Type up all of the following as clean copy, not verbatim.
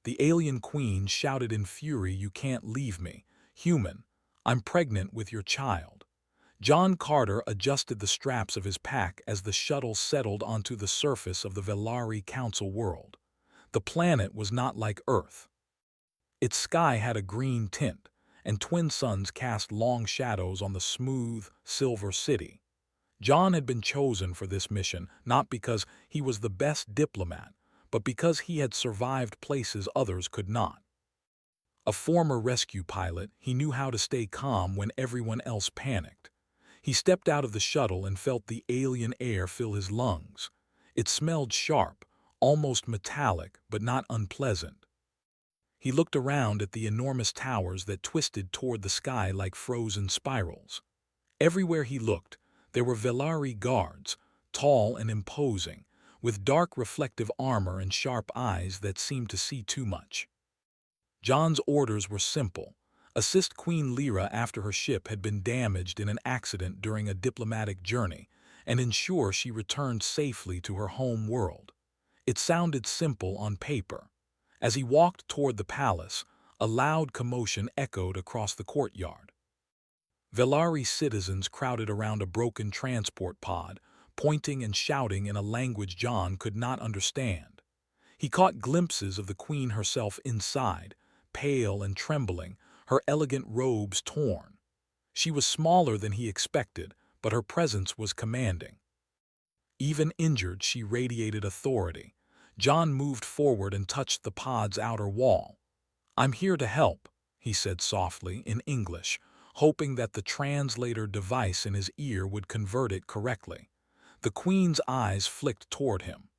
The alien queen shouted in fury, "You can't leave me. Human, I'm pregnant with your child." John Carter adjusted the straps of his pack as the shuttle settled onto the surface of the Velari Council world. The planet was not like Earth. Its sky had a green tint, and twin suns cast long shadows on the smooth, silver city. John had been chosen for this mission not because he was the best diplomat, but because he had survived places others could not. A former rescue pilot, he knew how to stay calm when everyone else panicked. He stepped out of the shuttle and felt the alien air fill his lungs. It smelled sharp, almost metallic, but not unpleasant. He looked around at the enormous towers that twisted toward the sky like frozen spirals. Everywhere he looked, there were Velari guards, tall and imposing, with dark reflective armor and sharp eyes that seemed to see too much. John's orders were simple: assist Queen Lyra after her ship had been damaged in an accident during a diplomatic journey, and ensure she returned safely to her home world. It sounded simple on paper. As he walked toward the palace, a loud commotion echoed across the courtyard. Velari citizens crowded around a broken transport pod, pointing and shouting in a language John could not understand. He caught glimpses of the queen herself inside, pale and trembling, her elegant robes torn. She was smaller than he expected, but her presence was commanding. Even injured, she radiated authority. John moved forward and touched the pod's outer wall. "I'm here to help," he said softly in English, hoping that the translator device in his ear would convert it correctly. The queen's eyes flicked toward him.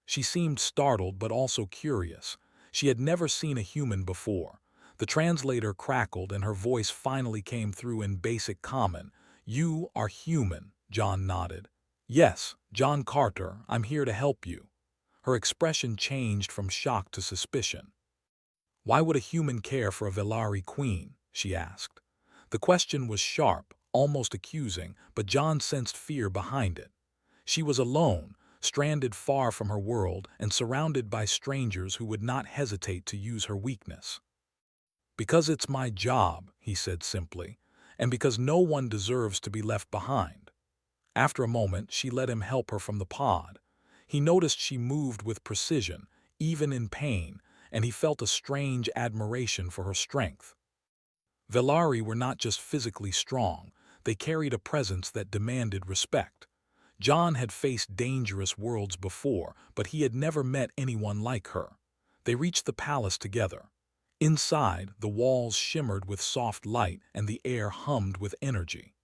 She seemed startled but also curious. She had never seen a human before. The translator crackled and her voice finally came through in basic common. "You are human," John nodded. "Yes, John Carter, I'm here to help you." Her expression changed from shock to suspicion. "Why would a human care for a Velari queen?" she asked. The question was sharp, almost accusing, but John sensed fear behind it. She was alone, stranded far from her world and surrounded by strangers who would not hesitate to use her weakness. "Because it's my job," he said simply, "and because no one deserves to be left behind." After a moment, she let him help her from the pod. He noticed she moved with precision, even in pain, and he felt a strange admiration for her strength. Velari were not just physically strong, they carried a presence that demanded respect. John had faced dangerous worlds before, but he had never met anyone like her. They reached the palace together. Inside, the walls shimmered with soft light and the air hummed with energy.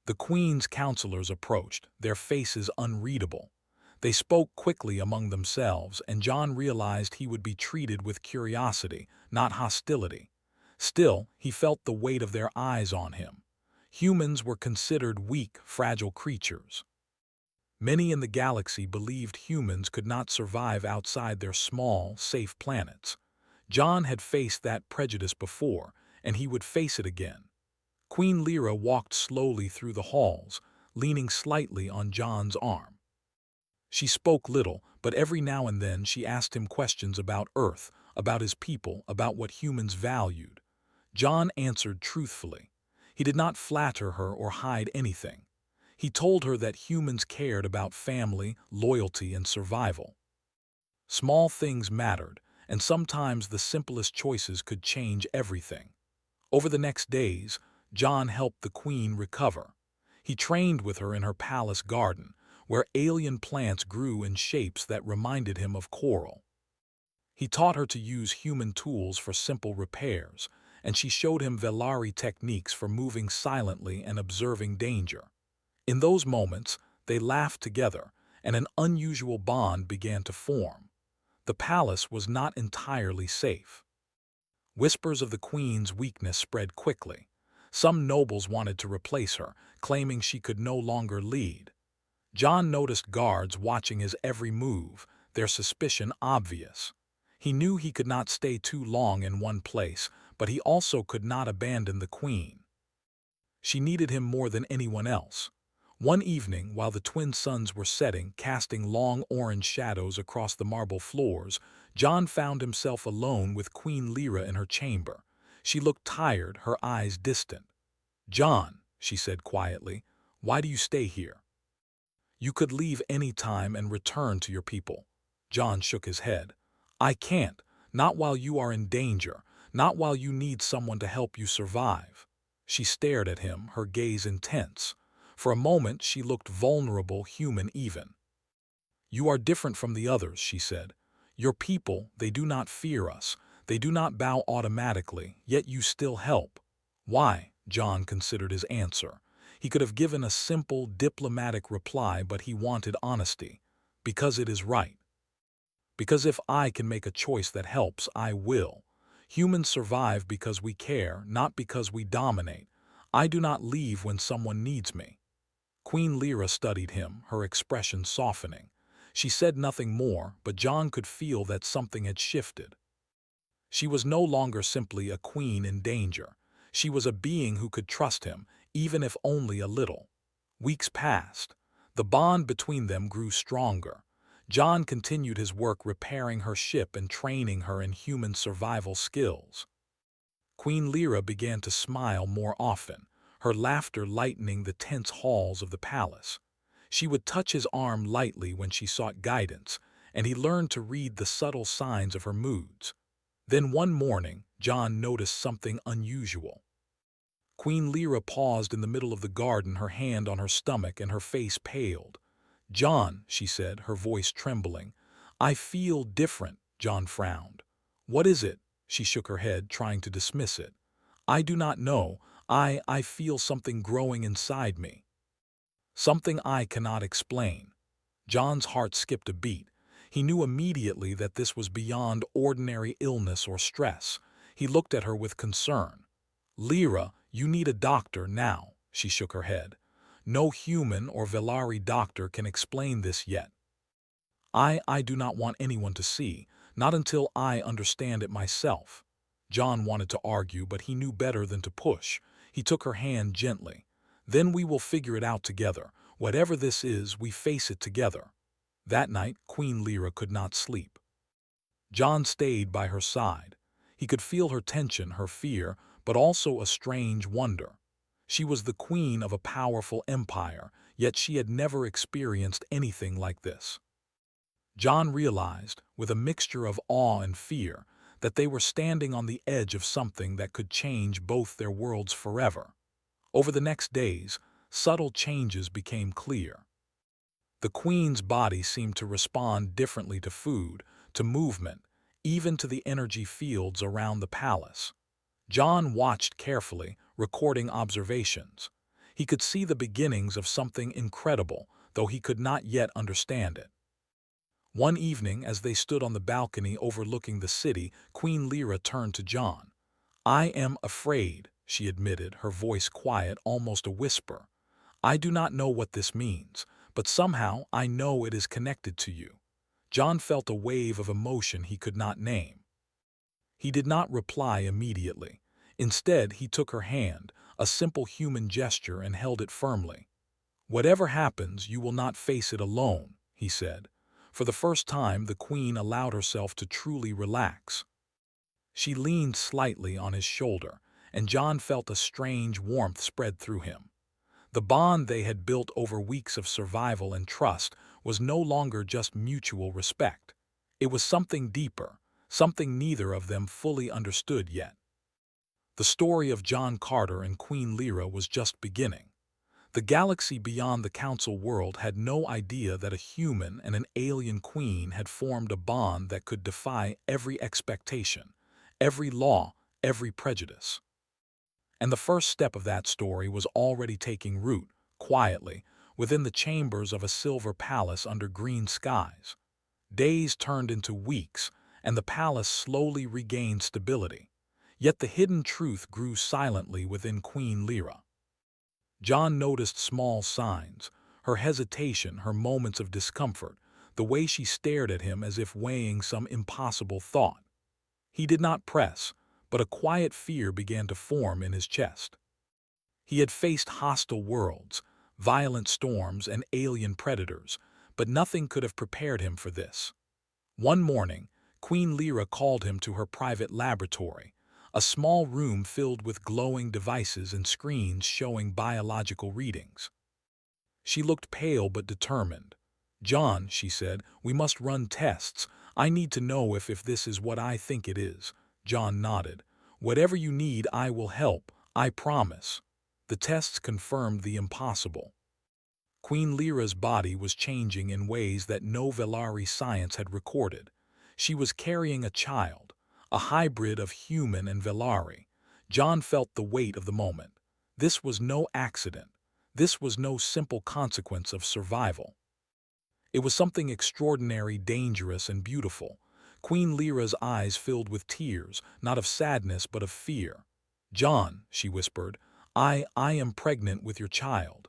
The queen's counselors approached, their faces unreadable. They spoke quickly among themselves, and John realized he would be treated with curiosity, not hostility. Still, he felt the weight of their eyes on him. Humans were considered weak, fragile creatures. Many in the galaxy believed humans could not survive outside their small, safe planets. John had faced that prejudice before, and he would face it again. Queen Lyra walked slowly through the halls, leaning slightly on John's arm. She spoke little, but every now and then she asked him questions about Earth, about his people, about what humans valued. John answered truthfully. He did not flatter her or hide anything. He told her that humans cared about family, loyalty, and survival. Small things mattered, and sometimes the simplest choices could change everything. Over the next days, John helped the queen recover. He trained with her in her palace garden, where alien plants grew in shapes that reminded him of coral. He taught her to use human tools for simple repairs, and she showed him Velari techniques for moving silently and observing danger. In those moments, they laughed together, and an unusual bond began to form. The palace was not entirely safe. Whispers of the queen's weakness spread quickly. Some nobles wanted to replace her, claiming she could no longer lead. John noticed guards watching his every move, their suspicion obvious. He knew he could not stay too long in one place, but he also could not abandon the queen. She needed him more than anyone else. One evening, while the twin suns were setting, casting long orange shadows across the marble floors, John found himself alone with Queen Lyra in her chamber. She looked tired, her eyes distant. "John," she said quietly, "why do you stay here? You could leave any time and return to your people." John shook his head. "I can't, not while you are in danger, not while you need someone to help you survive." She stared at him, her gaze intense. For a moment she looked vulnerable, human even. "You are different from the others," she said. "Your people, they do not fear us. They do not bow automatically, yet you still help." "Why?" John considered his answer. He could have given a simple, diplomatic reply, but he wanted honesty. "Because it is right. Because if I can make a choice that helps, I will. Humans survive because we care, not because we dominate. I do not leave when someone needs me." Queen Lyra studied him, her expression softening. She said nothing more, but John could feel that something had shifted. She was no longer simply a queen in danger. She was a being who could trust him, even if only a little. Weeks passed. The bond between them grew stronger. John continued his work repairing her ship and training her in human survival skills. Queen Lyra began to smile more often, her laughter lightening the tense halls of the palace. She would touch his arm lightly when she sought guidance, and he learned to read the subtle signs of her moods. Then one morning, John noticed something unusual. Queen Lyra paused in the middle of the garden, her hand on her stomach and her face paled. "John," she said, her voice trembling. "I feel different." John frowned. "What is it?" She shook her head, trying to dismiss it. "I do not know. I feel something growing inside me. Something I cannot explain." John's heart skipped a beat. He knew immediately that this was beyond ordinary illness or stress. He looked at her with concern. "Lyra, you need a doctor now." She shook her head. "No human or Velari doctor can explain this yet. I do not want anyone to see, not until I understand it myself." John wanted to argue, but he knew better than to push. He took her hand gently. "Then we will figure it out together. Whatever this is, we face it together." That night, Queen Lyra could not sleep. John stayed by her side. He could feel her tension, her fear, but also a strange wonder. She was the queen of a powerful empire, yet she had never experienced anything like this. John realized, with a mixture of awe and fear, that they were standing on the edge of something that could change both their worlds forever. Over the next days, subtle changes became clear. The queen's body seemed to respond differently to food, to movement, even to the energy fields around the palace. John watched carefully, recording observations. He could see the beginnings of something incredible, though he could not yet understand it. One evening, as they stood on the balcony overlooking the city, Queen Lyra turned to John. "I am afraid," she admitted, her voice quiet, almost a whisper. "I do not know what this means, but somehow I know it is connected to you." John felt a wave of emotion he could not name. He did not reply immediately. Instead, he took her hand, a simple human gesture, and held it firmly. "Whatever happens, you will not face it alone," he said. For the first time, the queen allowed herself to truly relax. She leaned slightly on his shoulder, and John felt a strange warmth spread through him. The bond they had built over weeks of survival and trust was no longer just mutual respect. It was something deeper, something neither of them fully understood yet. The story of John Carter and Queen Lyra was just beginning. The galaxy beyond the council world had no idea that a human and an alien queen had formed a bond that could defy every expectation, every law, every prejudice. And the first step of that story was already taking root, quietly, within the chambers of a silver palace under green skies. Days turned into weeks, and the palace slowly regained stability. Yet the hidden truth grew silently within Queen Lyra. John noticed small signs, her hesitation, her moments of discomfort, the way she stared at him as if weighing some impossible thought. He did not press, but a quiet fear began to form in his chest. He had faced hostile worlds, violent storms, and alien predators, but nothing could have prepared him for this. One morning, Queen Lyra called him to her private laboratory, a small room filled with glowing devices and screens showing biological readings. She looked pale but determined. "John," she said, "we must run tests. I need to know if this is what I think it is." John nodded. "Whatever you need, I will help, I promise." The tests confirmed the impossible. Queen Lyra's body was changing in ways that no Velari science had recorded. She was carrying a child, a hybrid of human and Velari. John felt the weight of the moment. This was no accident. This was no simple consequence of survival. It was something extraordinary, dangerous, and beautiful. Queen Lyra's eyes filled with tears, not of sadness but of fear. "John," she whispered, I am pregnant with your child."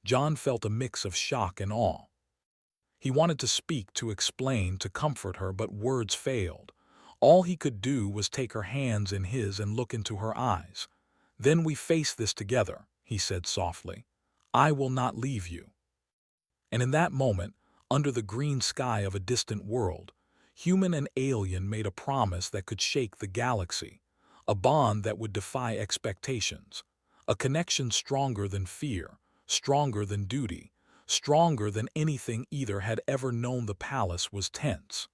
John felt a mix of shock and awe. He wanted to speak, to explain, to comfort her, but words failed. All he could do was take her hands in his and look into her eyes. "Then we face this together," he said softly. "I will not leave you." And in that moment, under the green sky of a distant world, human and alien made a promise that could shake the galaxy, a bond that would defy expectations, a connection stronger than fear, stronger than duty, stronger than anything either had ever known. The palace was tense.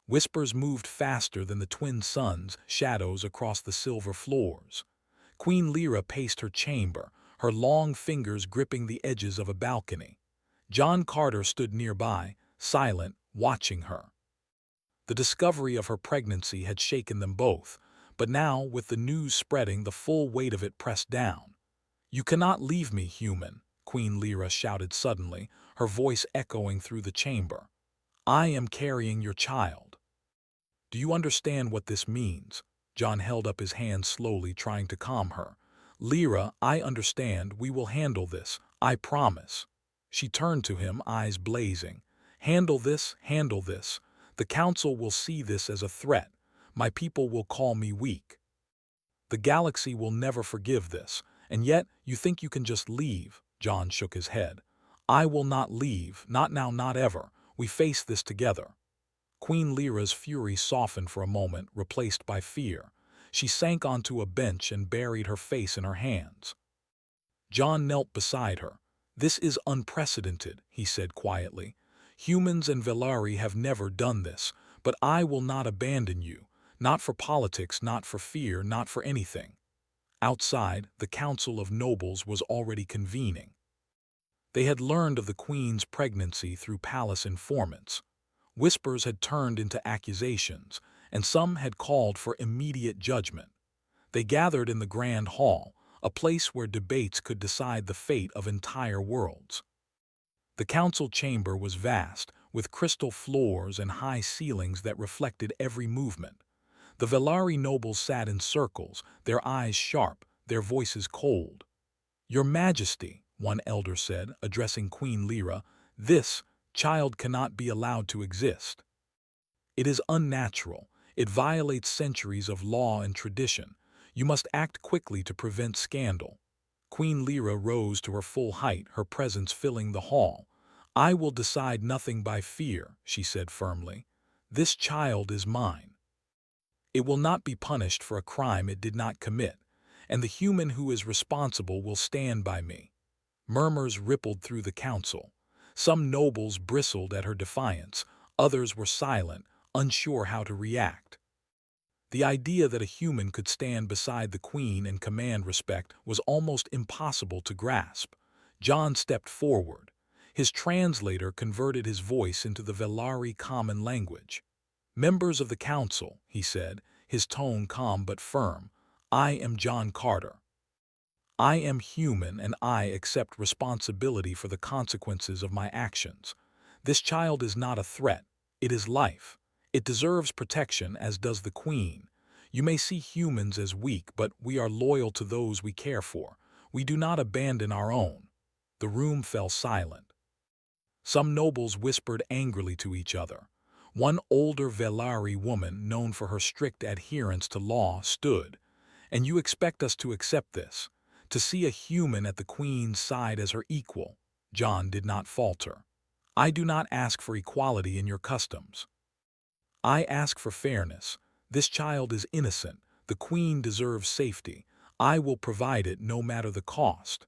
Whispers moved faster than the twin suns' shadows across the silver floors. Queen Lyra paced her chamber, her long fingers gripping the edges of a balcony. John Carter stood nearby, silent, watching her. The discovery of her pregnancy had shaken them both, but now, with the news spreading, the full weight of it pressed down. "You cannot leave me, human," Queen Lyra shouted suddenly, her voice echoing through the chamber. "I am carrying your child." "Do you understand what this means?" John held up his hand slowly, trying to calm her. "Lyra, I understand. We will handle this. I promise." She turned to him, eyes blazing. "Handle this, handle this. The council will see this as a threat. My people will call me weak. The galaxy will never forgive this. And yet, you think you can just leave?" John shook his head. "I will not leave, not now, not ever. We face this together." Queen Lyra's fury softened for a moment, replaced by fear. She sank onto a bench and buried her face in her hands. John knelt beside her. "This is unprecedented," he said quietly. "Humans and Velari have never done this, but I will not abandon you. Not for politics, not for fear, not for anything." Outside, the Council of Nobles was already convening. They had learned of the Queen's pregnancy through palace informants. Whispers had turned into accusations, and some had called for immediate judgment. They gathered in the Grand Hall, a place where debates could decide the fate of entire worlds. The council chamber was vast, with crystal floors and high ceilings that reflected every movement. The Velari nobles sat in circles, their eyes sharp, their voices cold. "Your Majesty," one elder said, addressing Queen Lyra, "this child cannot be allowed to exist. It is unnatural. It violates centuries of law and tradition. You must act quickly to prevent scandal." Queen Lyra rose to her full height, her presence filling the hall. "I will decide nothing by fear," she said firmly. "This child is mine. It will not be punished for a crime it did not commit, and the human who is responsible will stand by me." Murmurs rippled through the council. Some nobles bristled at her defiance, others were silent, unsure how to react. The idea that a human could stand beside the Queen and command respect was almost impossible to grasp. John stepped forward. His translator converted his voice into the Velari common language. "Members of the council," he said, his tone calm but firm, "I am John Carter. I am human and I accept responsibility for the consequences of my actions. This child is not a threat. It is life. It deserves protection, as does the Queen. You may see humans as weak, but we are loyal to those we care for. We do not abandon our own." The room fell silent. Some nobles whispered angrily to each other. One older Velari woman, known for her strict adherence to law, stood. "And you expect us to accept this? To see a human at the queen's side as her equal, John did not falter. I do not ask for equality in your customs. I ask for fairness. This child is innocent. The queen deserves safety. I will provide it no matter the cost.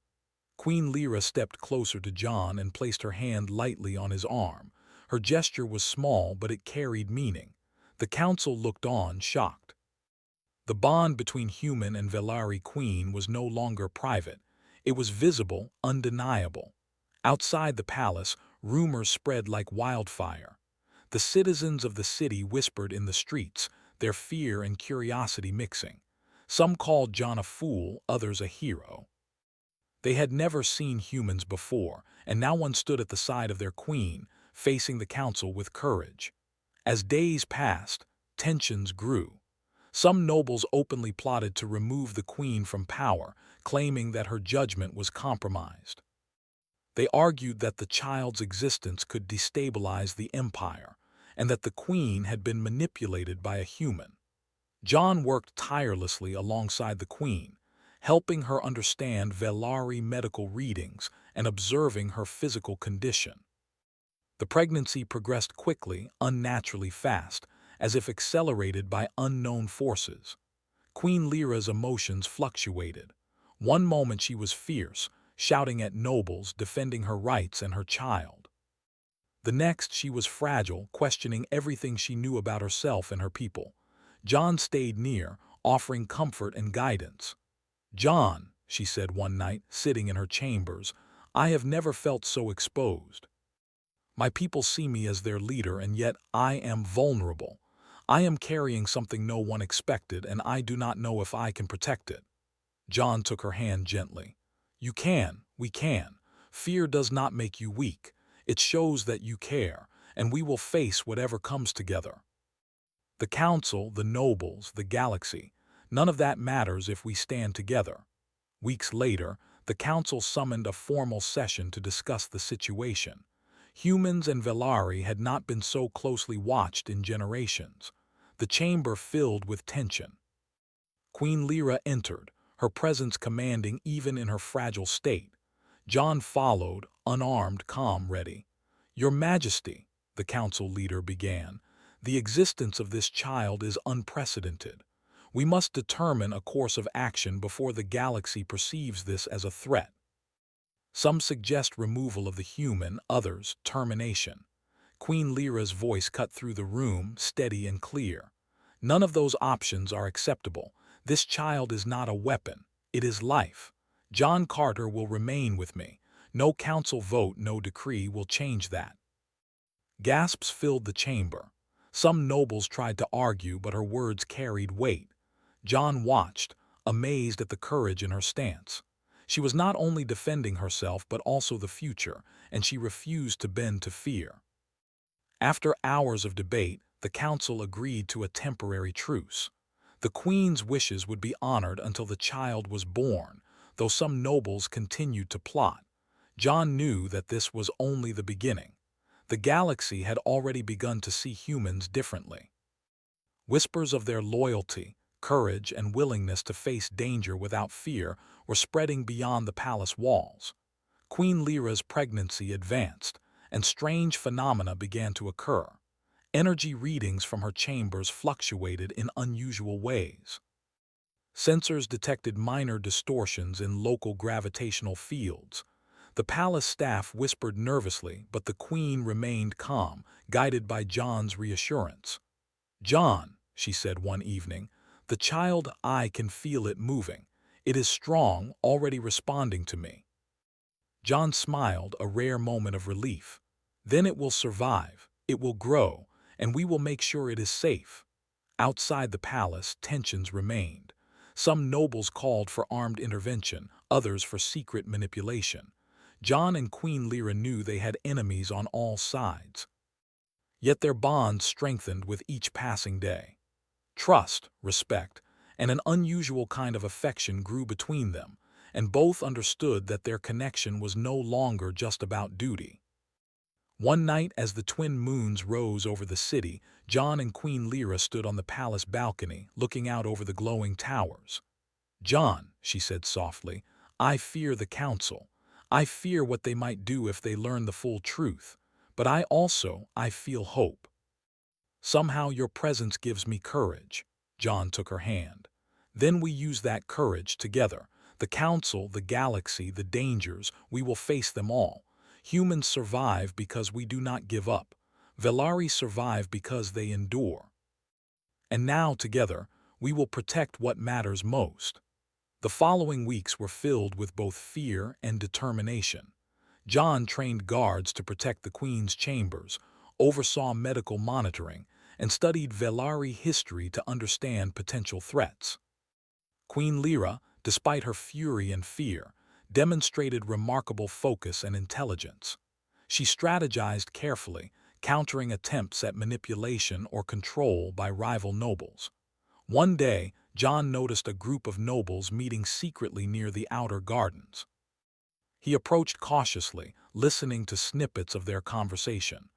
Queen Lyra stepped closer to John and placed her hand lightly on his arm. Her gesture was small, but it carried meaning. The council looked on, shocked. The bond between human and Velari queen was no longer private. It was visible, undeniable. Outside the palace, rumors spread like wildfire. The citizens of the city whispered in the streets, their fear and curiosity mixing. Some called John a fool, others a hero. They had never seen humans before, and now one stood at the side of their queen, facing the council with courage. As days passed, tensions grew. Some nobles openly plotted to remove the queen from power, claiming that her judgment was compromised. They argued that the child's existence could destabilize the empire, and that the queen had been manipulated by a human. John worked tirelessly alongside the queen, helping her understand Velari medical readings and observing her physical condition. The pregnancy progressed quickly, unnaturally fast, as if accelerated by unknown forces. Queen Lyra's emotions fluctuated. One moment she was fierce, shouting at nobles, defending her rights and her child. The next she was fragile, questioning everything she knew about herself and her people. John stayed near, offering comfort and guidance. "John," she said one night, sitting in her chambers, "I have never felt so exposed. My people see me as their leader, and yet I am vulnerable. I am carrying something no one expected, and I do not know if I can protect it." John took her hand gently. "You can, we can. Fear does not make you weak. It shows that you care, and we will face whatever comes together. The council, the nobles, the galaxy, none of that matters if we stand together." Weeks later, the council summoned a formal session to discuss the situation. Humans and Velari had not been so closely watched in generations. The chamber filled with tension. Queen Lyra entered, her presence commanding even in her fragile state. John followed, unarmed, calm, ready. "Your Majesty," the council leader began, "the existence of this child is unprecedented. We must determine a course of action before the galaxy perceives this as a threat. Some suggest removal of the human, others termination." Queen Lyra's voice cut through the room, steady and clear. "None of those options are acceptable. This child is not a weapon. It is life. John Carter will remain with me. No council vote, no decree will change that." Gasps filled the chamber. Some nobles tried to argue, but her words carried weight. John watched, amazed at the courage in her stance. She was not only defending herself but also the future, and she refused to bend to fear. After hours of debate, the council agreed to a temporary truce. The queen's wishes would be honored until the child was born, though some nobles continued to plot. John knew that this was only the beginning. The galaxy had already begun to see humans differently. Whispers of their loyalty, courage, and willingness to face danger without fear were spreading beyond the palace walls. Queen Lyra's pregnancy advanced, and strange phenomena began to occur. Energy readings from her chambers fluctuated in unusual ways. Sensors detected minor distortions in local gravitational fields. The palace staff whispered nervously, but the queen remained calm, guided by John's reassurance. "John," she said one evening, "the child, I can feel it moving. It is strong, already responding to me." John smiled, a rare moment of relief. "Then it will survive, it will grow, and we will make sure it is safe." Outside the palace, tensions remained. Some nobles called for armed intervention, others for secret manipulation. John and Queen Lyra knew they had enemies on all sides. Yet their bond strengthened with each passing day. Trust, respect, and an unusual kind of affection grew between them, and both understood that their connection was no longer just about duty. One night, as the twin moons rose over the city, John and Queen Lyra stood on the palace balcony, looking out over the glowing towers. "John," she said softly, I fear the council. I fear what they might do if they learn the full truth. But I feel hope. Somehow your presence gives me courage. John took her hand. Then we use that courage together. The council, the galaxy, the dangers, we will face them all. Humans survive because we do not give up. Velari survive because they endure. And now, together, we will protect what matters most. The following weeks were filled with both fear and determination. John trained guards to protect the Queen's chambers, oversaw medical monitoring, and studied Velari history to understand potential threats. Queen Lyra, despite her fury and fear, demonstrated remarkable focus and intelligence. She strategized carefully, countering attempts at manipulation or control by rival nobles. One day, John noticed a group of nobles meeting secretly near the outer gardens. He approached cautiously, listening to snippets of their conversation.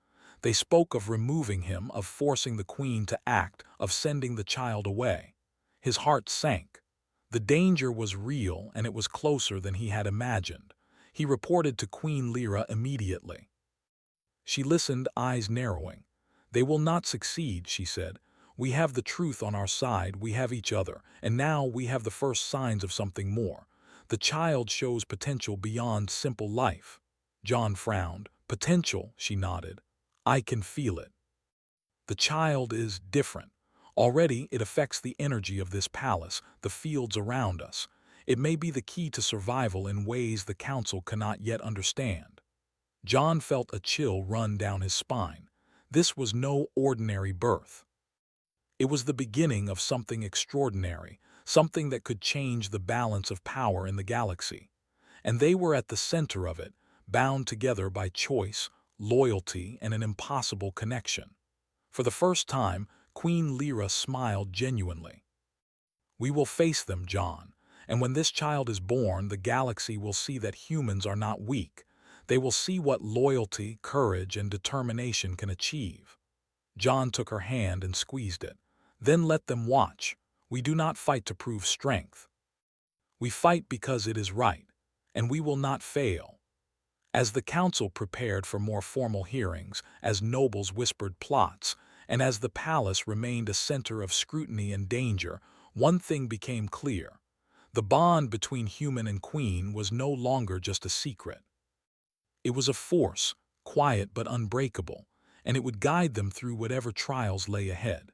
They spoke of removing him, of forcing the queen to act, of sending the child away. His heart sank. The danger was real, and it was closer than he had imagined. He reported to Queen Lyra immediately. She listened, eyes narrowing. "They will not succeed," she said. "We have the truth on our side, we have each other, and now we have the first signs of something more. The child shows potential beyond simple life." John frowned. "Potential," she nodded. "I can feel it. The child is different. Already it affects the energy of this palace, the fields around us. It may be the key to survival in ways the council cannot yet understand." John felt a chill run down his spine. This was no ordinary birth. It was the beginning of something extraordinary, something that could change the balance of power in the galaxy. And they were at the center of it, bound together by choice, loyalty, and an impossible connection. For the first time, Queen Lyra smiled genuinely. "We will face them, John, and when this child is born, the galaxy will see that humans are not weak. They will see what loyalty, courage, and determination can achieve." John took her hand and squeezed it. "Then let them watch. We do not fight to prove strength. We fight because it is right, and we will not fail." As the council prepared for more formal hearings, as nobles whispered plots, and as the palace remained a center of scrutiny and danger, one thing became clear. The bond between human and queen was no longer just a secret. It was a force, quiet but unbreakable, and it would guide them through whatever trials lay ahead.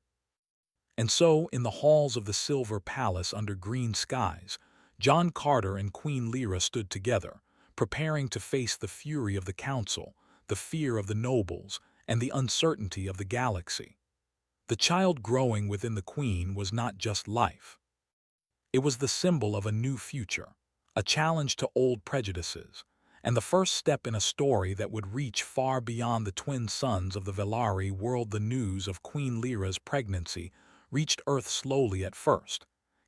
And so, in the halls of the Silver Palace under green skies, John Carter and Queen Lyra stood together, preparing to face the fury of the council, the fear of the nobles, and the uncertainty of the galaxy. The child growing within the queen was not just life. It was the symbol of a new future, a challenge to old prejudices, and the first step in a story that would reach far beyond the twin suns of the Velari world. The news of Queen Lyra's pregnancy reached Earth slowly at first,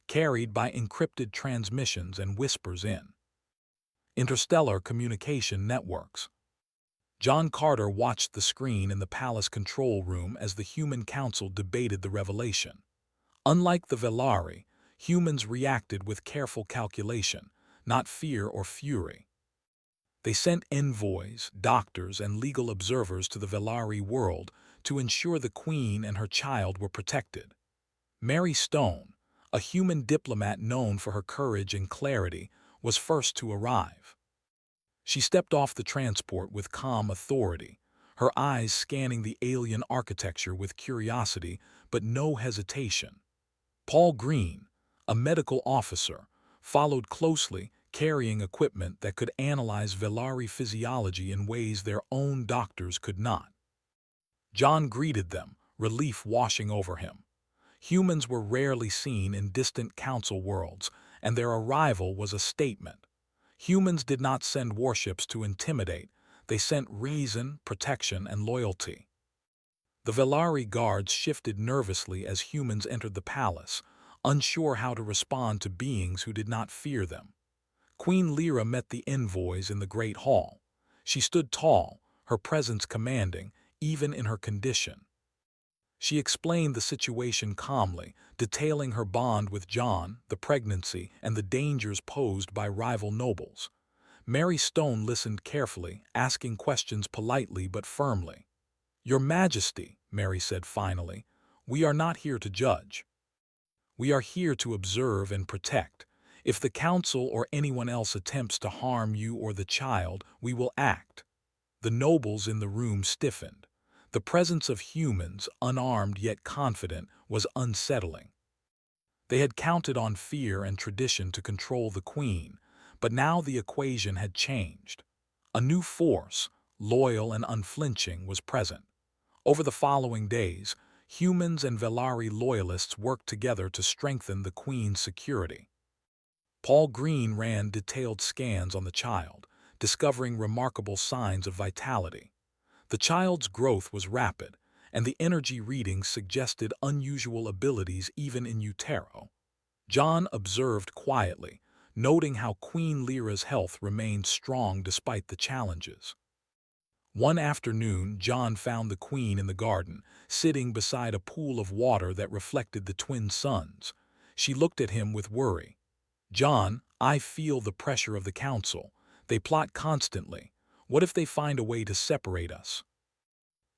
carried by encrypted transmissions and whispers in interstellar communication networks. John Carter watched the screen in the palace control room as the human council debated the revelation. Unlike the Velari, humans reacted with careful calculation, not fear or fury. They sent envoys, doctors, and legal observers to the Velari world to ensure the queen and her child were protected. Mary Stone, a human diplomat known for her courage and clarity, was first to arrive. She stepped off the transport with calm authority, her eyes scanning the alien architecture with curiosity but no hesitation. Paul Green, a medical officer, followed closely, carrying equipment that could analyze Velari physiology in ways their own doctors could not. John greeted them, relief washing over him. Humans were rarely seen in distant council worlds, and their arrival was a statement. Humans did not send warships to intimidate, they sent reason, protection, and loyalty. The Velari guards shifted nervously as humans entered the palace, unsure how to respond to beings who did not fear them. Queen Lyra met the envoys in the Great Hall. She stood tall, her presence commanding, even in her condition. She explained the situation calmly, detailing her bond with John, the pregnancy, and the dangers posed by rival nobles. Mary Stone listened carefully, asking questions politely but firmly. "Your Majesty," Mary said finally, "we are not here to judge. We are here to observe and protect. If the council or anyone else attempts to harm you or the child, we will act." The nobles in the room stiffened. The presence of humans, unarmed yet confident, was unsettling. They had counted on fear and tradition to control the queen, but now the equation had changed. A new force, loyal and unflinching, was present. Over the following days, humans and Velari loyalists worked together to strengthen the queen's security. Paul Green ran detailed scans on the child, discovering remarkable signs of vitality. The child's growth was rapid, and the energy readings suggested unusual abilities even in utero. John observed quietly, noting how Queen Lyra's health remained strong despite the challenges. One afternoon, John found the queen in the garden, sitting beside a pool of water that reflected the twin suns. She looked at him with worry. "John, I feel the pressure of the council. They plot constantly. What if they find a way to separate us?"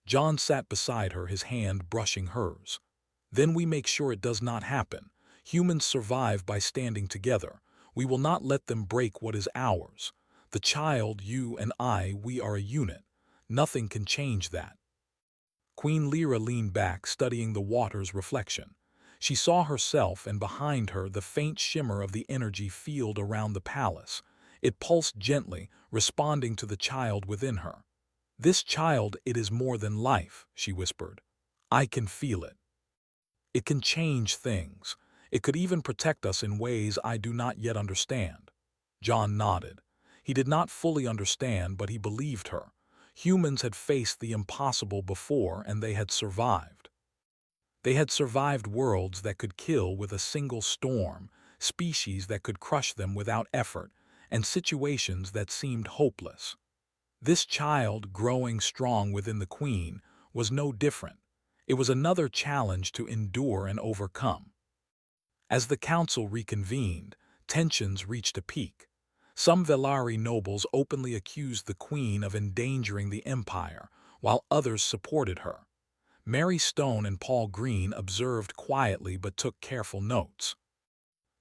John sat beside her, his hand brushing hers. "Then we make sure it does not happen. Humans survive by standing together. We will not let them break what is ours. The child, you and I, we are a unit. Nothing can change that." Queen Lyra leaned back, studying the water's reflection. She saw herself and behind her the faint shimmer of the energy field around the palace. It pulsed gently, responding to the child within her. "This child, it is more than life," she whispered. "I can feel it. It can change things. It could even protect us in ways I do not yet understand." John nodded. He did not fully understand, but he believed her. Humans had faced the impossible before, and they had survived. They had survived worlds that could kill with a single storm, species that could crush them without effort, and situations that seemed hopeless. This child, growing strong within the queen, was no different. It was another challenge to endure and overcome. As the council reconvened, tensions reached a peak. Some Velari nobles openly accused the queen of endangering the empire, while others supported her. Mary Stone and Paul Green observed quietly but took careful notes.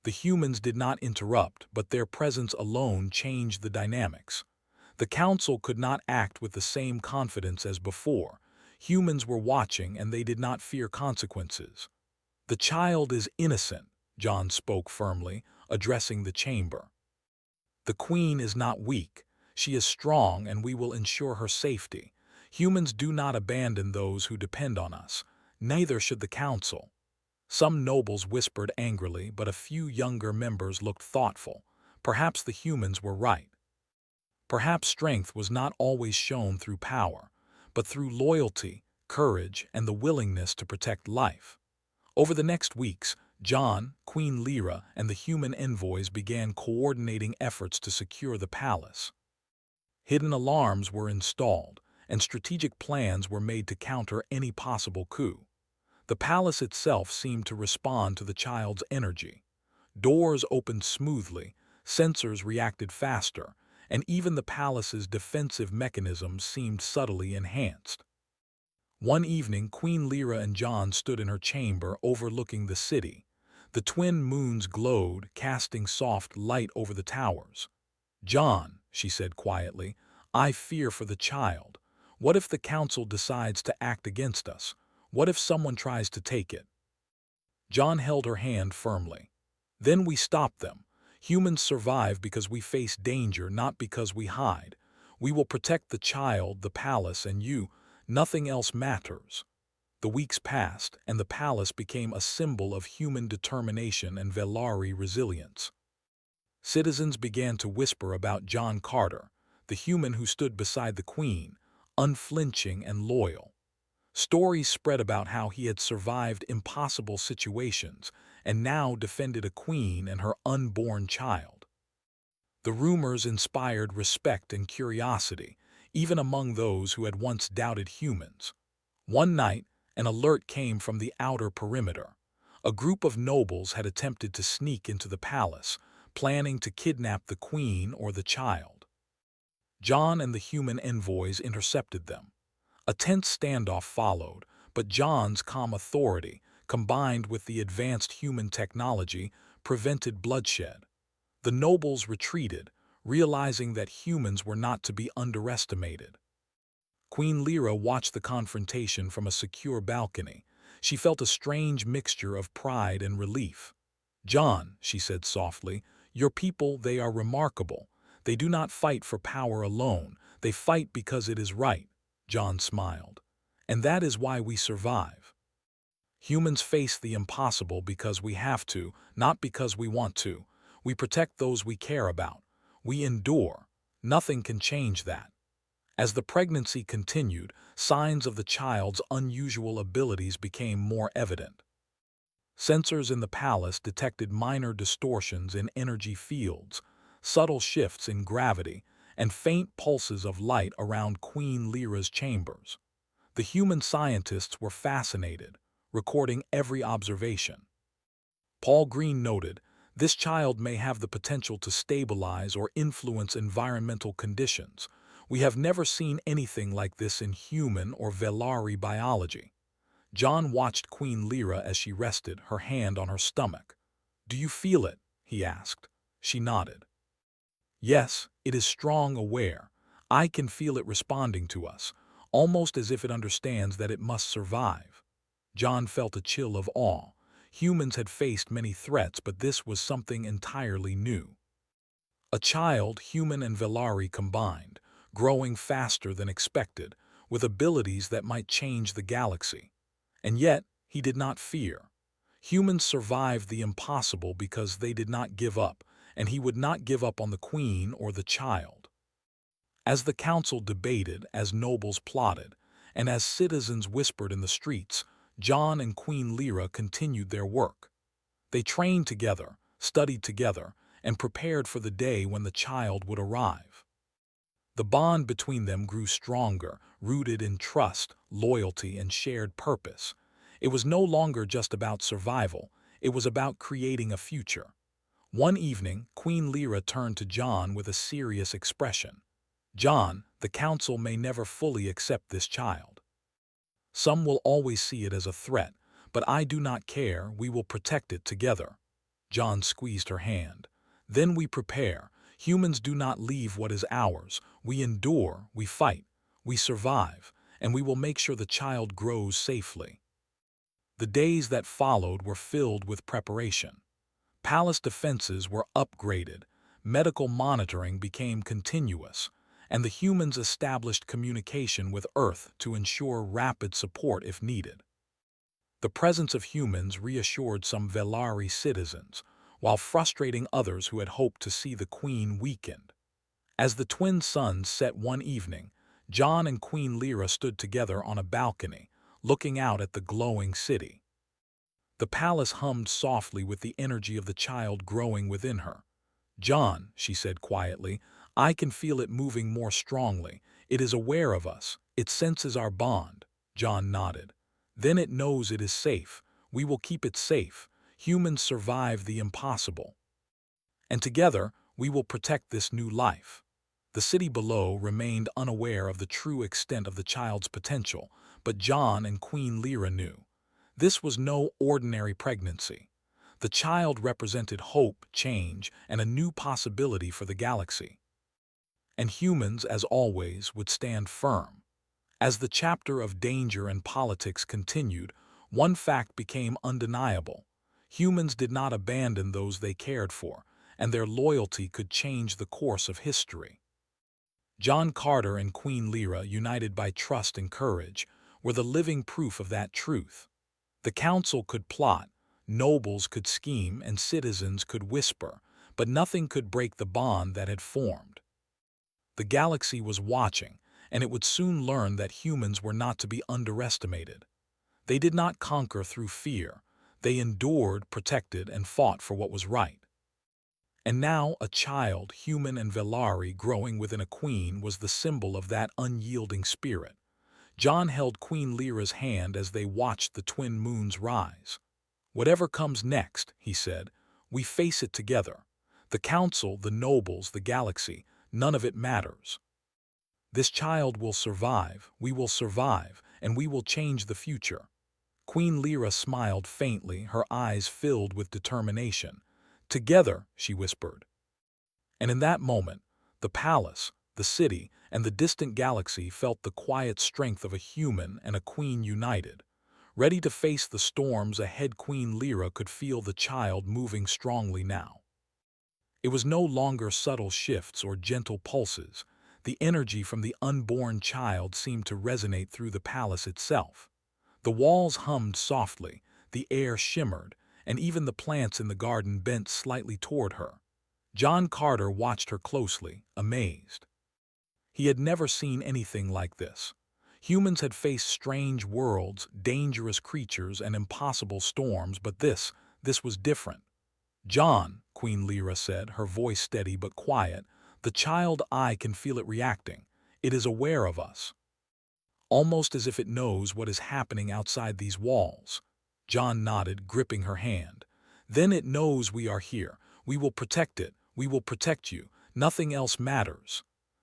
The humans did not interrupt, but their presence alone changed the dynamics. The council could not act with the same confidence as before. Humans were watching, and they did not fear consequences. "The child is innocent," John spoke firmly, addressing the chamber. "The queen is not weak. She is strong, and we will ensure her safety. Humans do not abandon those who depend on us. Neither should the council." Some nobles whispered angrily, but a few younger members looked thoughtful. Perhaps the humans were right. Perhaps strength was not always shown through power, but through loyalty, courage, and the willingness to protect life. Over the next weeks, John, Queen Lyra, and the human envoys began coordinating efforts to secure the palace. Hidden alarms were installed, and strategic plans were made to counter any possible coup. The palace itself seemed to respond to the child's energy. Doors opened smoothly, sensors reacted faster, and even the palace's defensive mechanisms seemed subtly enhanced. One evening, Queen Lyra and John stood in her chamber overlooking the city. The twin moons glowed, casting soft light over the towers. "John," she said quietly, "I fear for the child. What if the council decides to act against us? What if someone tries to take it?" John held her hand firmly. "Then we stop them. Humans survive because we face danger, not because we hide. We will protect the child, the palace, and you. Nothing else matters." The weeks passed, and the palace became a symbol of human determination and Velari resilience. Citizens began to whisper about John Carter, the human who stood beside the queen, unflinching and loyal. Stories spread about how he had survived impossible situations and now defended a queen and her unborn child. The rumors inspired respect and curiosity, even among those who had once doubted humans. One night, An alert came from the outer perimeter. A group of nobles had attempted to sneak into the palace, planning to kidnap the queen or the child. John and the human envoys intercepted them. A tense standoff followed, but John's calm authority, combined with the advanced human technology, prevented bloodshed. The nobles retreated, realizing that humans were not to be underestimated. Queen Lyra watched the confrontation from a secure balcony. She felt a strange mixture of pride and relief. "John," she said softly, "your people, they are remarkable. They do not fight for power alone. They fight because it is right." John smiled. "And that is why we survive. Humans face the impossible because we have to, not because we want to. We protect those we care about. We endure. Nothing can change that." As the pregnancy continued, signs of the child's unusual abilities became more evident. Sensors in the palace detected minor distortions in energy fields, subtle shifts in gravity, and faint pulses of light around Queen Lyra's chambers. The human scientists were fascinated, recording every observation. Paul Green noted, "This child may have the potential to stabilize or influence environmental conditions. We have never seen anything like this in human or Velari biology." John watched Queen Lyra as she rested, her hand on her stomach. "Do you feel it?" he asked. She nodded. "Yes, it is strong, aware. I can feel it responding to us, almost as if it understands that it must survive." John felt a chill of awe. Humans had faced many threats, but this was something entirely new. A child, human and Velari combined, growing faster than expected, with abilities that might change the galaxy. And yet, he did not fear. Humans survived the impossible because they did not give up, and he would not give up on the queen or the child. As the council debated, as nobles plotted, and as citizens whispered in the streets, John and Queen Lyra continued their work. They trained together, studied together, and prepared for the day when the child would arrive. The bond between them grew stronger, rooted in trust, loyalty, and shared purpose. It was no longer just about survival, it was about creating a future. One evening, Queen Lyra turned to John with a serious expression. "John, the council may never fully accept this child. Some will always see it as a threat, but I do not care, we will protect it together." John squeezed her hand. "Then we prepare. Humans do not leave what is ours. We endure, we fight, we survive, and we will make sure the child grows safely." The days that followed were filled with preparation. Palace defenses were upgraded, medical monitoring became continuous, and the humans established communication with Earth to ensure rapid support if needed. The presence of humans reassured some Velari citizens, while frustrating others who had hoped to see the Queen weakened. As the twin suns set one evening, John and Queen Lyra stood together on a balcony, looking out at the glowing city. The palace hummed softly with the energy of the child growing within her. "John," she said quietly, "I can feel it moving more strongly. It is aware of us. It senses our bond." John nodded. "Then it knows it is safe. We will keep it safe. Humans survive the impossible. And together, we will protect this new life." The city below remained unaware of the true extent of the child's potential, but John and Queen Lyra knew. This was no ordinary pregnancy. The child represented hope, change, and a new possibility for the galaxy. And humans, as always, would stand firm. As the chapter of danger and politics continued, one fact became undeniable. Humans did not abandon those they cared for, and their loyalty could change the course of history. John Carter and Queen Lyra, united by trust and courage, were the living proof of that truth. The council could plot, nobles could scheme, and citizens could whisper, but nothing could break the bond that had formed. The galaxy was watching, and it would soon learn that humans were not to be underestimated. They did not conquer through fear. They endured, protected, and fought for what was right. And now a child, human and Velari, growing within a queen was the symbol of that unyielding spirit. John held Queen Lyra's hand as they watched the twin moons rise. "Whatever comes next," he said, "we face it together. The council, the nobles, the galaxy, none of it matters. This child will survive, we will survive, and we will change the future." Queen Lyra smiled faintly, her eyes filled with determination. "Together," she whispered. And in that moment, the palace, the city, and the distant galaxy felt the quiet strength of a human and a queen united. Ready to face the storms ahead, Queen Lyra could feel the child moving strongly now. It was no longer subtle shifts or gentle pulses. The energy from the unborn child seemed to resonate through the palace itself. The walls hummed softly, the air shimmered, and even the plants in the garden bent slightly toward her. John Carter watched her closely, amazed. He had never seen anything like this. Humans had faced strange worlds, dangerous creatures, and impossible storms, but this was different. "John," Queen Lyra said, her voice steady but quiet, "the child eye can feel it reacting. It is aware of us. Almost as if it knows what is happening outside these walls." John nodded, gripping her hand. "Then it knows we are here. We will protect it. We will protect you. Nothing else matters."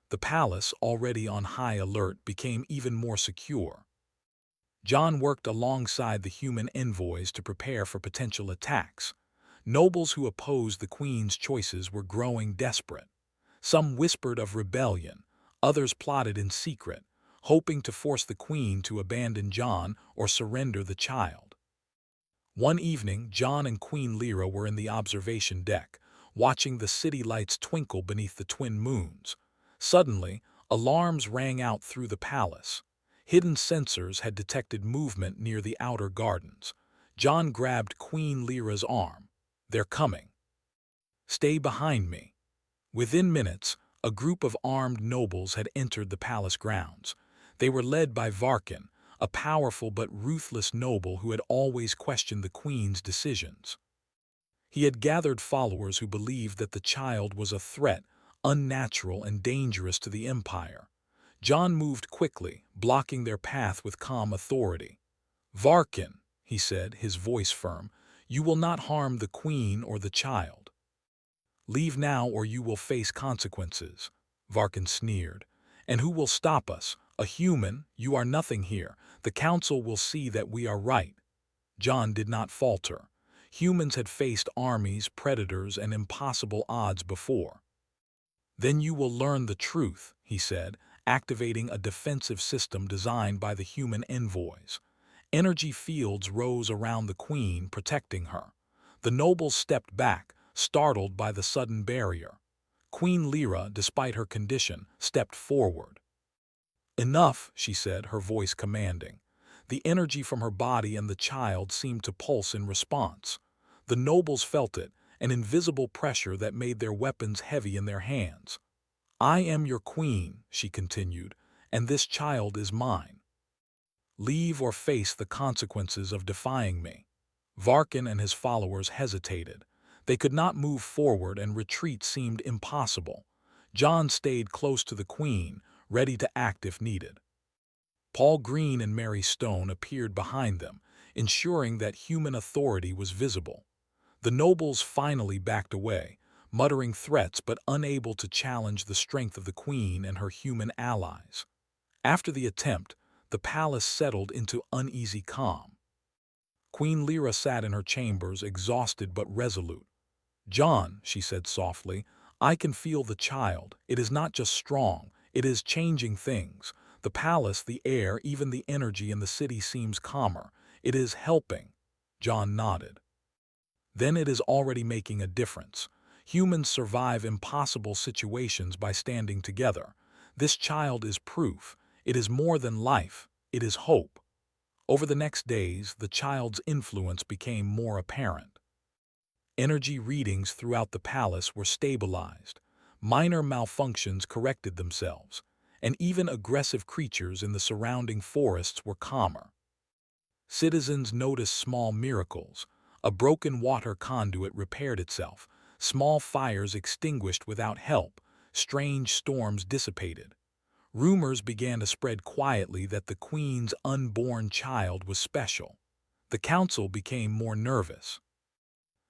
The palace, already on high alert, became even more secure. John worked alongside the human envoys to prepare for potential attacks. Nobles who opposed the queen's choices were growing desperate. Some whispered of rebellion, others plotted in secret, hoping to force the queen to abandon John or surrender the child. One evening, John and Queen Lyra were in the observation deck, watching the city lights twinkle beneath the twin moons. Suddenly, alarms rang out through the palace. Hidden sensors had detected movement near the outer gardens. John grabbed Queen Lyra's arm. "They're coming. Stay behind me." Within minutes, a group of armed nobles had entered the palace grounds. They were led by Varkin, a powerful but ruthless noble who had always questioned the queen's decisions. He had gathered followers who believed that the child was a threat, unnatural and dangerous to the empire. John moved quickly, blocking their path with calm authority. "Varkin," he said, his voice firm, "you will not harm the queen or the child. Leave now or you will face consequences." Varkin sneered. "And who will stop us? A human? You are nothing here. The council will see that we are right." John did not falter. Humans had faced armies, predators, and impossible odds before. "Then you will learn the truth," he said, activating a defensive system designed by the human envoys. Energy fields rose around the queen, protecting her. The nobles stepped back, startled by the sudden barrier. Queen Lyra, despite her condition, stepped forward. "Enough," she said, her voice commanding. The energy from her body and the child seemed to pulse in response. The nobles felt it, an invisible pressure that made their weapons heavy in their hands. "I am your queen," she continued, "and this child is mine. Leave or face the consequences of defying me." Varkin and his followers hesitated. They could not move forward and retreat seemed impossible. John stayed close to the queen, ready to act if needed. Paul Green and Mary Stone appeared behind them, ensuring that human authority was visible. The nobles finally backed away, muttering threats but unable to challenge the strength of the queen and her human allies. After the attempt, the palace settled into uneasy calm. Queen Lyra sat in her chambers, exhausted but resolute. "John," she said softly, "I can feel the child. It is not just strong, it is changing things. The palace, the air, even the energy in the city seems calmer. It is helping." John nodded. "Then it is already making a difference. Humans survive impossible situations by standing together. This child is proof. It is more than life. It is hope." Over the next days, the child's influence became more apparent. Energy readings throughout the palace were stabilized. Minor malfunctions corrected themselves, and even aggressive creatures in the surrounding forests were calmer. Citizens noticed small miracles. A broken water conduit repaired itself, small fires extinguished without help, strange storms dissipated. Rumors began to spread quietly that the queen's unborn child was special. The council became more nervous.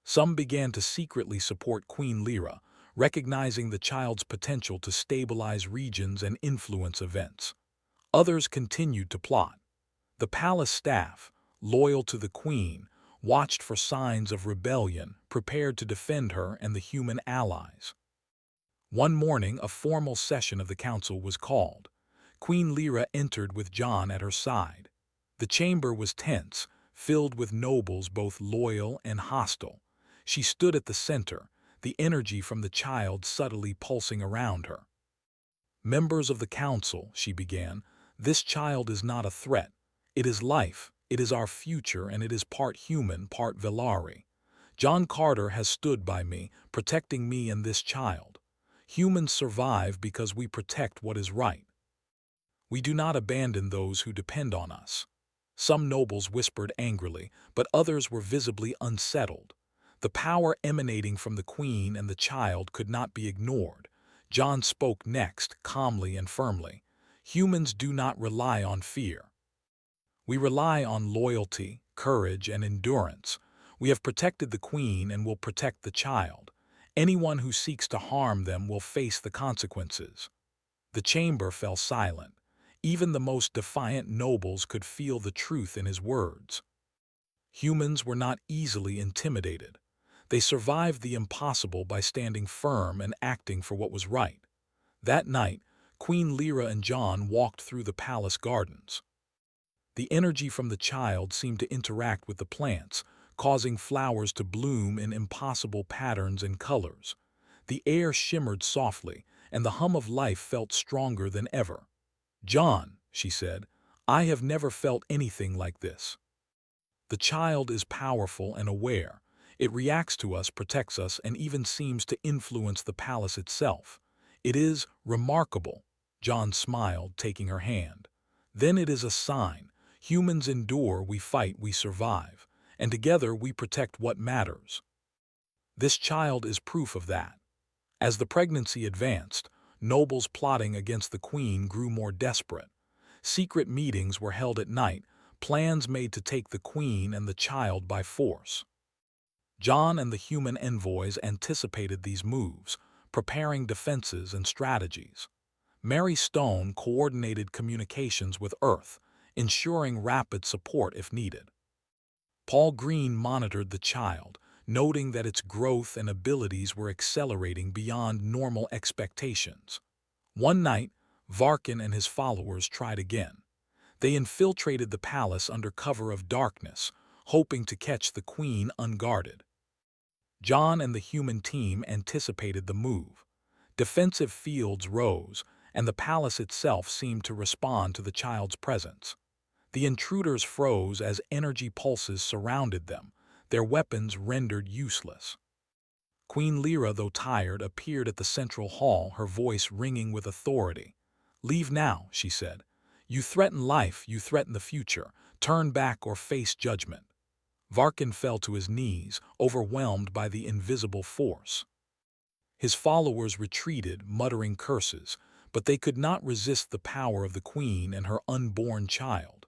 Some began to secretly support Queen Lyra, recognizing the child's potential to stabilize regions and influence events. Others continued to plot. The palace staff, loyal to the queen, watched for signs of rebellion, prepared to defend her and the human allies. One morning, a formal session of the council was called. Queen Lyra entered with John at her side. The chamber was tense, filled with nobles both loyal and hostile. She stood at the center, the energy from the child subtly pulsing around her. "Members of the council," she began, "this child is not a threat. It is life, it is our future, and it is part human, part Velari. John Carter has stood by me, protecting me and this child. Humans survive because we protect what is right. We do not abandon those who depend on us." Some nobles whispered angrily, but others were visibly unsettled. The power emanating from the queen and the child could not be ignored. John spoke next, calmly and firmly. "Humans do not rely on fear. We rely on loyalty, courage, and endurance. We have protected the queen and will protect the child. Anyone who seeks to harm them will face the consequences." The chamber fell silent. Even the most defiant nobles could feel the truth in his words. Humans were not easily intimidated. They survived the impossible by standing firm and acting for what was right. That night, Queen Lyra and John walked through the palace gardens. The energy from the child seemed to interact with the plants, causing flowers to bloom in impossible patterns and colors. The air shimmered softly, and the hum of life felt stronger than ever. "John," she said, "I have never felt anything like this. The child is powerful and aware. It reacts to us, protects us, and even seems to influence the palace itself. It is remarkable." John smiled, taking her hand. "Then it is a sign. Humans endure, we fight, we survive. And together we protect what matters. This child is proof of that." As the pregnancy advanced, nobles plotting against the queen grew more desperate. Secret meetings were held at night, plans made to take the queen and the child by force. John and the human envoys anticipated these moves, preparing defenses and strategies. Mary Stone coordinated communications with Earth, ensuring rapid support if needed. Paul Green monitored the child, noting that its growth and abilities were accelerating beyond normal expectations. One night, Varkin and his followers tried again. They infiltrated the palace under cover of darkness, hoping to catch the queen unguarded. John and the human team anticipated the move. Defensive fields rose, and the palace itself seemed to respond to the child's presence. The intruders froze as energy pulses surrounded them, their weapons rendered useless. Queen Lyra, though tired, appeared at the central hall, her voice ringing with authority. "Leave now," she said. "You threaten life, you threaten the future. Turn back or face judgment." Varkin fell to his knees, overwhelmed by the invisible force. His followers retreated, muttering curses, but they could not resist the power of the queen and her unborn child.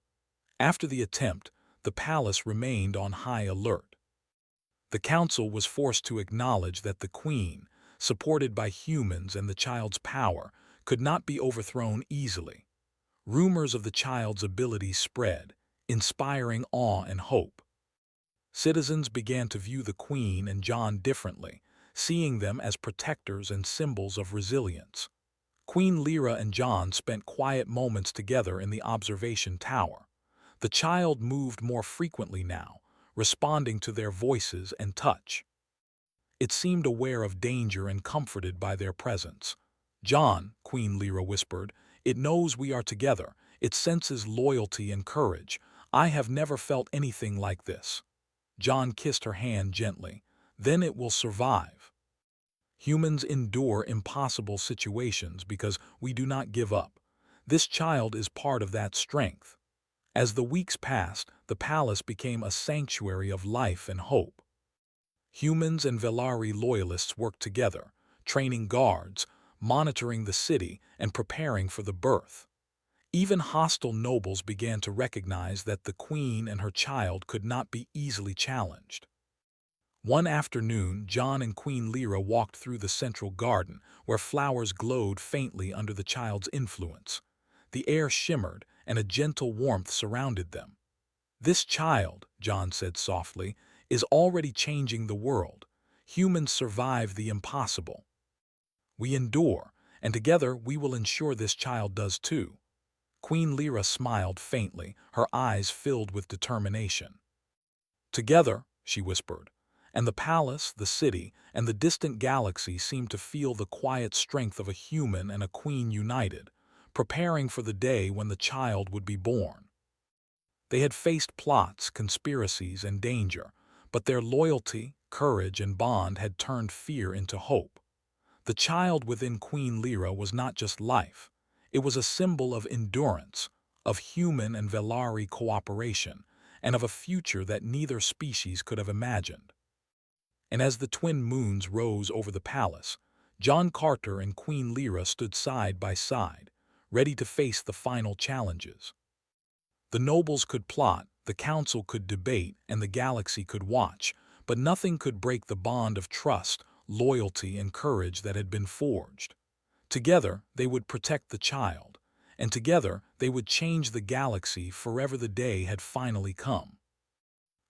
After the attempt, the palace remained on high alert. The council was forced to acknowledge that the queen, supported by humans and the child's power, could not be overthrown easily. Rumors of the child's abilities spread, inspiring awe and hope. Citizens began to view the queen and John differently, seeing them as protectors and symbols of resilience. Queen Lyra and John spent quiet moments together in the observation tower. The child moved more frequently now, responding to their voices and touch. It seemed aware of danger and comforted by their presence. "John," Queen Lyra whispered, "it knows we are together. It senses loyalty and courage. I have never felt anything like this." John kissed her hand gently. "Then it will survive. Humans endure impossible situations because we do not give up. This child is part of that strength." As the weeks passed, the palace became a sanctuary of life and hope. Humans and Velari loyalists worked together, training guards, monitoring the city and preparing for the birth. Even hostile nobles began to recognize that the queen and her child could not be easily challenged. One afternoon, John and Queen Lyra walked through the central garden, where flowers glowed faintly under the child's influence. The air shimmered, and a gentle warmth surrounded them. "This child," John said softly, "is already changing the world. Humans survive the impossible. We endure, and together we will ensure this child does too." Queen Lyra smiled faintly, her eyes filled with determination. "Together," she whispered, and the palace, the city, and the distant galaxy seemed to feel the quiet strength of a human and a queen united, preparing for the day when the child would be born. They had faced plots, conspiracies, and danger, but their loyalty, courage, and bond had turned fear into hope. The child within Queen Lyra was not just life. It was a symbol of endurance, of human and Velari cooperation, and of a future that neither species could have imagined. And as the twin moons rose over the palace, John Carter and Queen Lyra stood side by side, ready to face the final challenges. The nobles could plot, the council could debate, and the galaxy could watch, but nothing could break the bond of trust, loyalty, and courage that had been forged. Together, they would protect the child, and together they would change the galaxy forever. The day had finally come.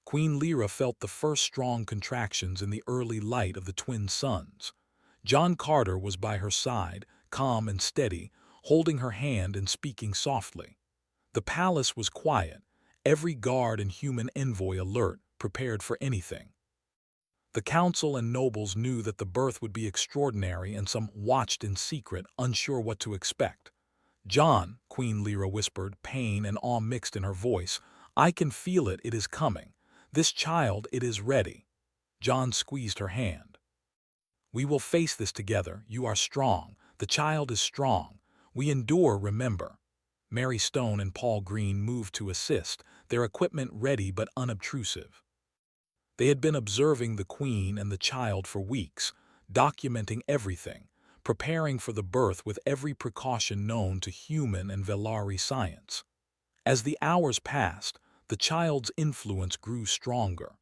Queen Lyra felt the first strong contractions in the early light of the twin suns. John Carter was by her side, calm and steady, holding her hand and speaking softly. The palace was quiet, every guard and human envoy alert, prepared for anything. The council and nobles knew that the birth would be extraordinary, and some watched in secret, unsure what to expect. "John," Queen Lyra whispered, pain and awe mixed in her voice, "I can feel it, it is coming. This child, it is ready." John squeezed her hand. "We will face this together. You are strong. The child is strong. We endure, remember." Mary Stone and Paul Green moved to assist, their equipment ready but unobtrusive. They had been observing the queen and the child for weeks, documenting everything, preparing for the birth with every precaution known to human and Velari science. As the hours passed, the child's influence grew stronger.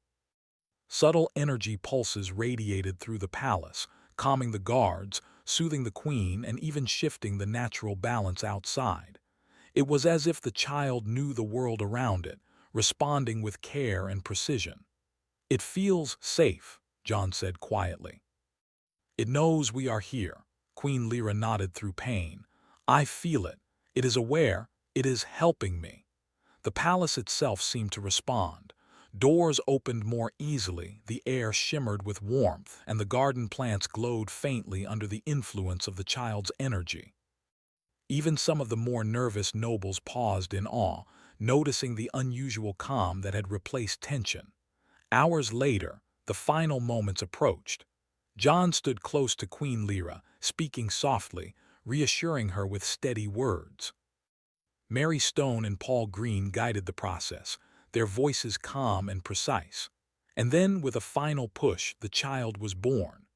Subtle energy pulses radiated through the palace, calming the guards, soothing the queen, and even shifting the natural balance outside. It was as if the child knew the world around it, responding with care and precision. "It feels safe," John said quietly. "It knows we are here." Queen Lyra nodded through pain. "I feel it. It is aware. It is helping me." The palace itself seemed to respond. Doors opened more easily, the air shimmered with warmth, and the garden plants glowed faintly under the influence of the child's energy. Even some of the more nervous nobles paused in awe, noticing the unusual calm that had replaced tension. Hours later, the final moments approached. John stood close to Queen Lyra, speaking softly, reassuring her with steady words. Mary Stone and Paul Green guided the process, their voices calm and precise. And then, with a final push, the child was born.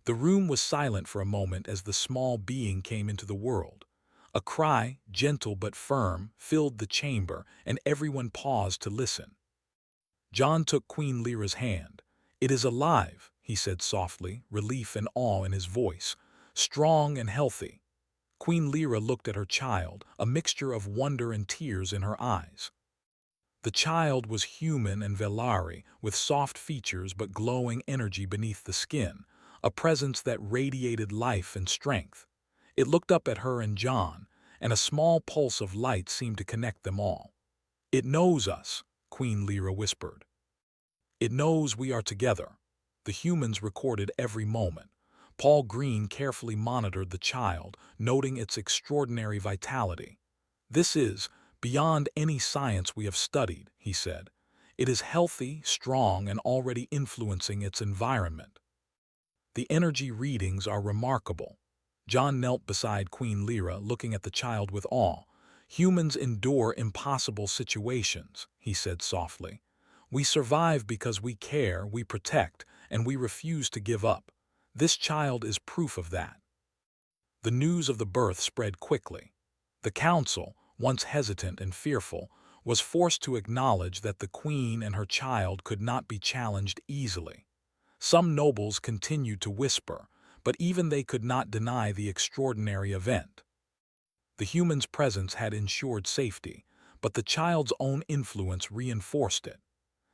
The room was silent for a moment as the small being came into the world. A cry, gentle but firm, filled the chamber, and everyone paused to listen. John took Queen Lyra's hand. "It is alive," he said softly, relief and awe in his voice. "Strong and healthy." Queen Lyra looked at her child, a mixture of wonder and tears in her eyes. The child was human and Velari, with soft features but glowing energy beneath the skin, a presence that radiated life and strength. It looked up at her and John, and a small pulse of light seemed to connect them all. "It knows us," Queen Lyra whispered. "It knows we are together." The humans recorded every moment. Paul Green carefully monitored the child, noting its extraordinary vitality. "This is beyond any science we have studied," he said. "It is healthy, strong, and already influencing its environment." The energy readings are remarkable. John knelt beside Queen Lyra, looking at the child with awe. "Humans endure impossible situations," he said softly. "We survive because we care, we protect, and we refuse to give up. This child is proof of that." The news of the birth spread quickly. The council, once hesitant and fearful, was forced to acknowledge that the queen and her child could not be challenged easily. Some nobles continued to whisper, but even they could not deny the extraordinary event. The human's presence had ensured safety, but the child's own influence reinforced it.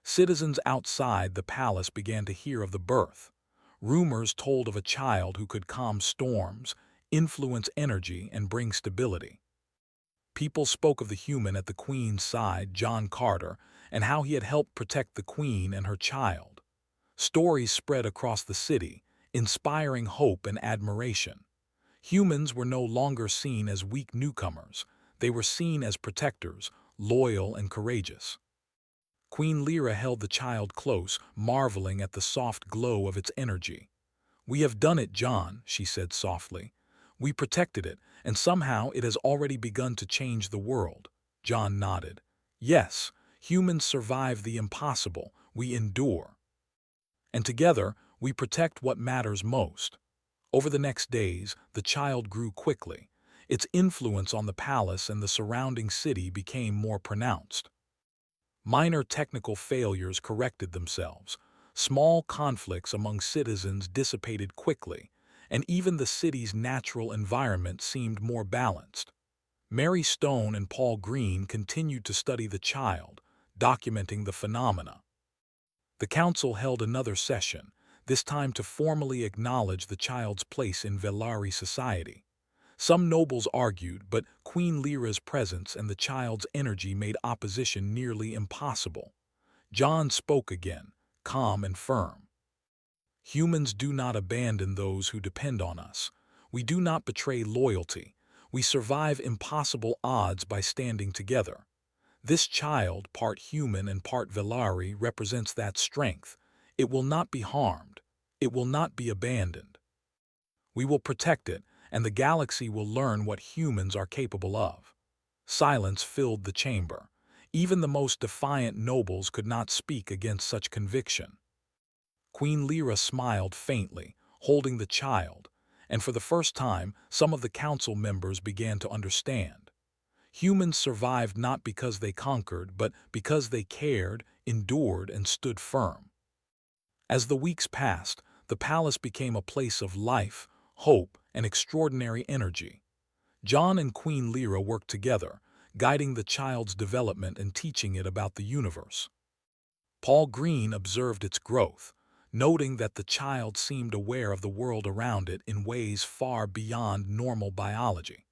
Citizens outside the palace began to hear of the birth. Rumors told of a child who could calm storms, influence energy, and bring stability. People spoke of the human at the Queen's side, John Carter, and how he had helped protect the Queen and her child. Stories spread across the city, inspiring hope and admiration. Humans were no longer seen as weak newcomers. They were seen as protectors, loyal and courageous. Queen Lyra held the child close, marveling at the soft glow of its energy. "We have done it, John," she said softly. "We protected it, and somehow it has already begun to change the world." John nodded. "Yes, humans survive the impossible. We endure. And together, we protect what matters most." Over the next days, the child grew quickly. Its influence on the palace and the surrounding city became more pronounced. Minor technical failures corrected themselves. Small conflicts among citizens dissipated quickly, and even the city's natural environment seemed more balanced. Mary Stone and Paul Green continued to study the child, documenting the phenomena. The council held another session, this time to formally acknowledge the child's place in Velari society. Some nobles argued, but Queen Lyra's presence and the child's energy made opposition nearly impossible. John spoke again, calm and firm. "Humans do not abandon those who depend on us. We do not betray loyalty. We survive impossible odds by standing together. This child, part human and part Velari, represents that strength. It will not be harmed. It will not be abandoned. We will protect it, and the galaxy will learn what humans are capable of." Silence filled the chamber. Even the most defiant nobles could not speak against such conviction. Queen Lyra smiled faintly, holding the child, and for the first time, some of the council members began to understand. Humans survived not because they conquered, but because they cared, endured, and stood firm. As the weeks passed, the palace became a place of life, hope, and extraordinary energy. John and Queen Lyra worked together, guiding the child's development and teaching it about the universe. Paul Green observed its growth, noting that the child seemed aware of the world around it in ways far beyond normal biology.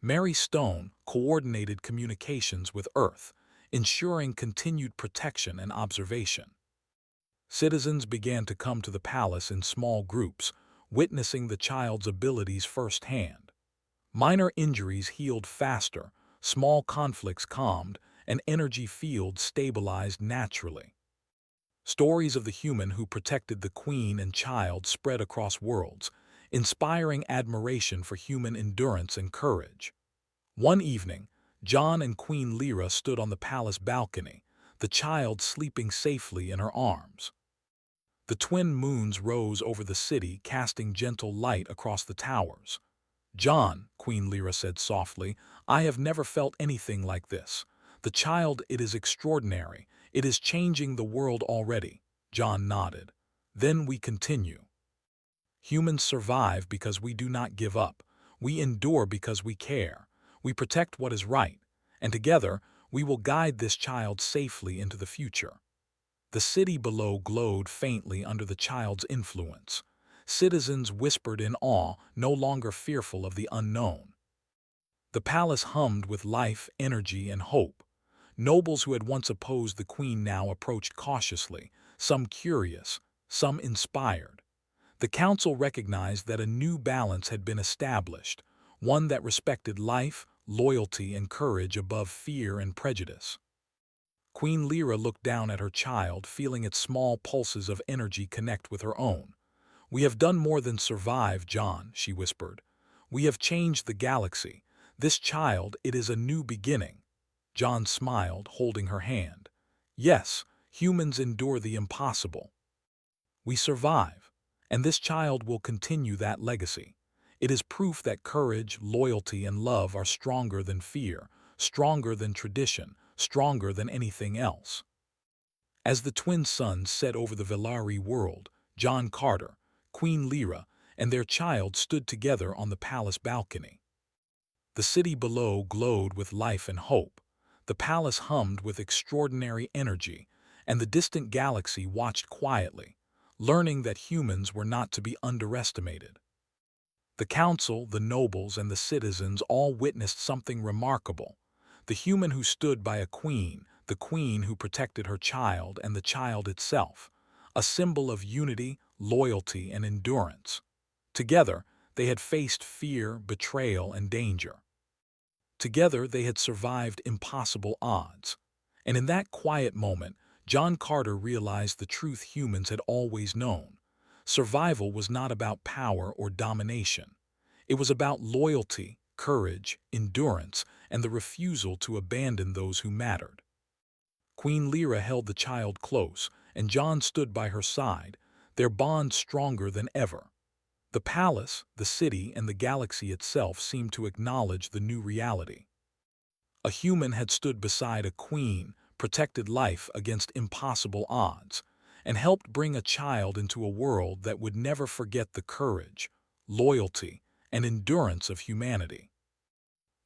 Mary Stone coordinated communications with Earth, ensuring continued protection and observation. Citizens began to come to the palace in small groups, witnessing the child's abilities firsthand. Minor injuries healed faster, small conflicts calmed, and energy fields stabilized naturally. Stories of the human who protected the queen and child spread across worlds, inspiring admiration for human endurance and courage. One evening, John and Queen Lyra stood on the palace balcony, the child sleeping safely in her arms. The twin moons rose over the city, casting gentle light across the towers. "John," Queen Lyra said softly, "I have never felt anything like this. The child, it is extraordinary. It is changing the world already." John nodded. "Then we continue. Humans survive because we do not give up. We endure because we care. We protect what is right. And together, we will guide this child safely into the future." The city below glowed faintly under the child's influence. Citizens whispered in awe, no longer fearful of the unknown. The palace hummed with life, energy, and hope. Nobles who had once opposed the queen now approached cautiously, some curious, some inspired. The council recognized that a new balance had been established, one that respected life, loyalty, and courage above fear and prejudice. Queen Lyra looked down at her child, feeling its small pulses of energy connect with her own. "We have done more than survive, John," she whispered. "We have changed the galaxy. This child, it is a new beginning." John smiled, holding her hand. "Yes, humans endure the impossible. We survive, and this child will continue that legacy. It is proof that courage, loyalty, and love are stronger than fear, stronger than tradition, stronger than anything else. As the twin suns set over the Velari world, John Carter, Queen Lyra, and their child stood together on the palace balcony. The city below glowed with life and hope, the palace hummed with extraordinary energy, and the distant galaxy watched quietly, learning that humans were not to be underestimated. The council, the nobles, and the citizens all witnessed something remarkable. The human who stood by a queen, the queen who protected her child, and the child itself, a symbol of unity, loyalty, and endurance. Together, they had faced fear, betrayal, and danger. Together, they had survived impossible odds. And in that quiet moment, John Carter realized the truth humans had always known. Survival was not about power or domination. It was about loyalty, courage, endurance, and the refusal to abandon those who mattered. Queen Lyra held the child close, and John stood by her side, their bond stronger than ever. The palace, the city, and the galaxy itself seemed to acknowledge the new reality. A human had stood beside a queen, protected life against impossible odds, and helped bring a child into a world that would never forget the courage, loyalty, and endurance of humanity.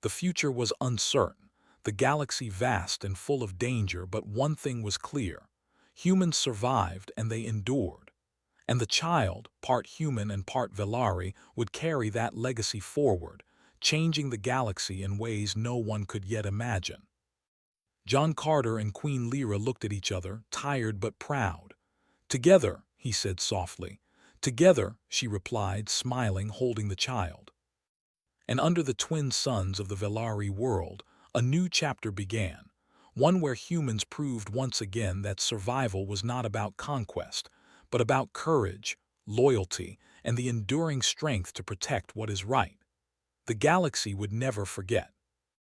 The future was uncertain, the galaxy vast and full of danger, but one thing was clear. Humans survived and they endured. And the child, part human and part Velari, would carry that legacy forward, changing the galaxy in ways no one could yet imagine. John Carter and Queen Lyra looked at each other, tired but proud. "Together," he said softly. "Together," she replied, smiling, holding the child. And under the twin suns of the Velari world, a new chapter began, one where humans proved once again that survival was not about conquest, but about courage, loyalty, and the enduring strength to protect what is right. The galaxy would never forget.